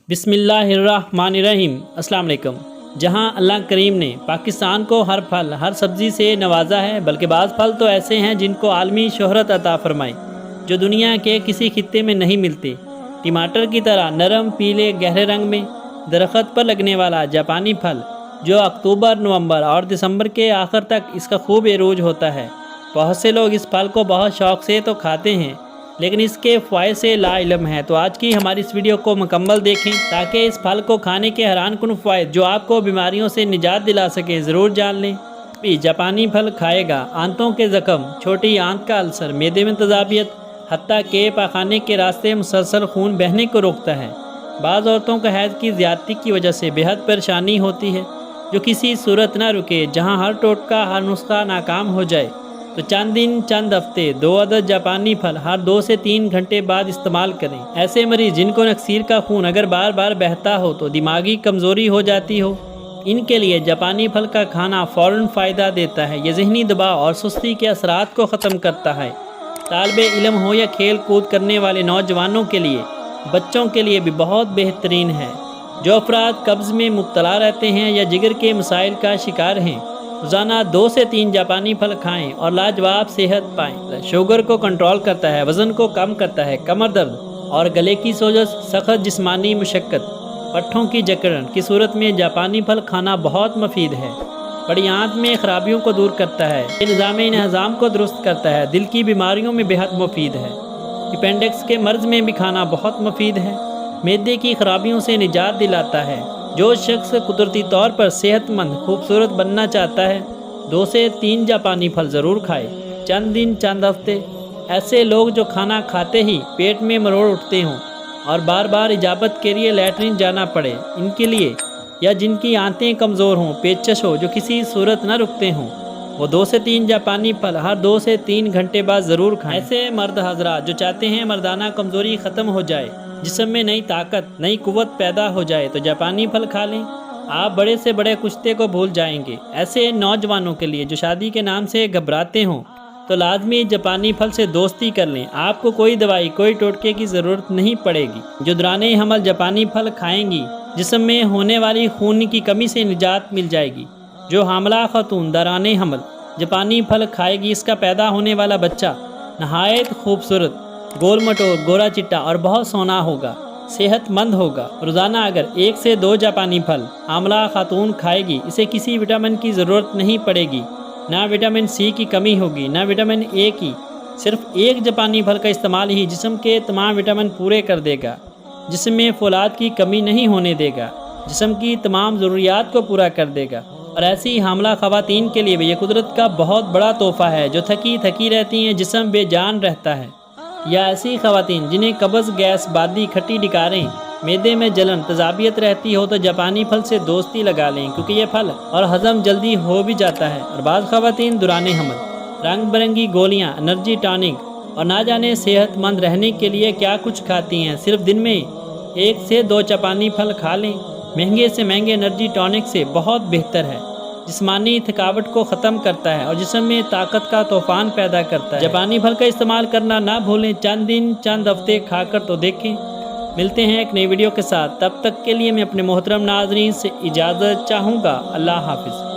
बिस्मिल्लाहिर्रहमानिर्रहीम। अस्सलाम वालेकुम। जहां अल्लाह करीम ने पाकिस्तान को हर फल हर सब्ज़ी से नवाजा है, बल्कि बाज़ फल तो ऐसे हैं जिनको आलमी शोहरत अता फरमाई, जो दुनिया के किसी खित्ते में नहीं मिलते। टमाटर की तरह नरम पीले गहरे रंग में दरख्त पर लगने वाला जापानी फल, जो अक्टूबर नवंबर और दिसंबर के आखिर तक इसका खूब एरोज होता है। बहुत से लोग इस फल को बहुत शौक़ से तो खाते हैं, लेकिन इसके फ़ायदे से लाइल्म है। तो आज की हमारी इस वीडियो को मुकम्मल देखें ताकि इस फल को खाने के हैरान कुन फ़ायदे जो आपको बीमारियों से निजात दिला सके ज़रूर जान लें। भी जापानी फल खाएगा आंतों के ज़ख्म, छोटी आंत का अल्सर, मैदे में तजाबियत, हत्ता के पाखाने के रास्ते मुसलसल खून बहने को रोकता है। बाज़ औरतों को हैज़ की ज़्यादती की वजह से बेहद परेशानी होती है, जो किसी सूरत ना रुके। जहाँ हर टोटका हर नुस्खा नाकाम हो जाए तो चंद दिन चंद हफ्ते 2 अदद जापानी फल हर 2 से 3 घंटे बाद इस्तेमाल करें। ऐसे मरीज़ जिनको नक्सीर का खून अगर बार बार बहता हो तो दिमागी कमज़ोरी हो जाती हो, इनके लिए जापानी फल का खाना फ़ौरन फ़ायदा देता है। ये ज़हनी दबाव और सुस्ती के असरात को ख़त्म करता है। तालिबे इल्म हो या खेल कूद करने वाले नौजवानों के लिए, बच्चों के लिए भी बहुत बेहतरीन है। जो अफराद कब्ज़ में मुब्तला रहते हैं या जिगर के मसाइल का शिकार हैं, रोज़ाना 2 से 3 जापानी फल खाएं और लाजवाब सेहत पाएं। शुगर को कंट्रोल करता है, वज़न को कम करता है, कमर दर्द और गले की सोजश, सख्त जिस्मानी मुशक्क़त, पट्ठों की जकड़न की सूरत में जापानी फल खाना बहुत मुफीद है। बड़ी आंत में खराबियों को दूर करता है, निज़ाम को दुरुस्त करता है, दिल की बीमारियों में बेहद मुफीद है। अपेंडिक्स के मर्ज़ में भी खाना बहुत मुफीद है, मैदे की खराबियों से निजात दिलाता है। जो शख्स कुदरती तौर पर सेहतमंद खूबसूरत बनना चाहता है, 2 से 3 जापानी फल ज़रूर खाए। चंद दिन चंद हफ्ते ऐसे लोग जो खाना खाते ही पेट में मरोड़ उठते हों और बार बार इजाबत के लिए लैट्रिन जाना पड़े, इनके लिए, या जिनकी आंतें कमज़ोर हों, पेचकश हो, जो किसी सूरत न रुकते हों, वो 2 से 3 जापानी फल हर 2 से 3 घंटे बाद ज़रूर खाएं। ऐसे मर्द हजरात जो चाहते हैं मर्दाना कमज़ोरी ख़त्म हो जाए, जिस्म में नई ताकत नई कुव्वत पैदा हो जाए, तो जापानी फल खा लें। आप बड़े से बड़े कुश्ते को भूल जाएंगे। ऐसे नौजवानों के लिए जो शादी के नाम से घबराते हों, तो लाजमी जापानी फल से दोस्ती कर लें। आपको कोई दवाई कोई टोटके की ज़रूरत नहीं पड़ेगी। जो दौराने हमल जापानी फल खाएंगी, जिस्म में होने वाली खून की कमी से निजात मिल जाएगी। जो हामला खातून दौराने हमल जापानी फल खाएगी, इसका पैदा होने वाला बच्चा नहायत खूबसूरत, गोल मटोर, गोरा चिट्टा और बहुत सोना होगा, सेहतमंद होगा। रोज़ाना अगर 1 से 2 जापानी फल आमला खातून खाएगी, इसे किसी विटामिन की ज़रूरत नहीं पड़ेगी, ना विटामिन सी की कमी होगी, ना विटामिन ए की। सिर्फ 1 जापानी फल का इस्तेमाल ही जिस्म के तमाम विटामिन पूरे कर देगा, जिस्म में फौलाद की कमी नहीं होने देगा, जिस्म की तमाम ज़रूरियात को पूरा कर देगा। और ऐसी हामला ख़वातीन के लिए भी ये कुदरत का बहुत बड़ा तोहफ़ा है, जो थकी थकी रहती हैं, जिस्म बेजान रहता है। या ऐसी ख़वातीन जिन्हें कब्ज़, गैस, बादी, खट्टी डिकारें, मैदे में जलन, तजाबियत रहती हो, तो जापानी फल से दोस्ती लगा लें, क्योंकि ये फल और हज़म जल्दी हो भी जाता है। और बाज़ ख़वातीन दुराने हमल रंग बिरंगी गोलियाँ, एनर्जी टॉनिक और ना जाने सेहतमंद रहने के लिए क्या कुछ खाती हैं, सिर्फ दिन में 1 से 2 जापानी फल खा लें। महंगे से महंगे एनर्जी टॉनिक से बहुत बेहतर है, जिस्मानी थकावट को ख़त्म करता है और जिस्म में ताकत का तूफ़ान पैदा करता है। जापानी फल का इस्तेमाल करना ना भूलें। चंद दिन चंद हफ्ते खाकर तो देखें। मिलते हैं एक नई वीडियो के साथ, तब तक के लिए मैं अपने मोहतरम नाज़रीन से इजाज़त चाहूँगा। अल्लाह हाफ़िज़।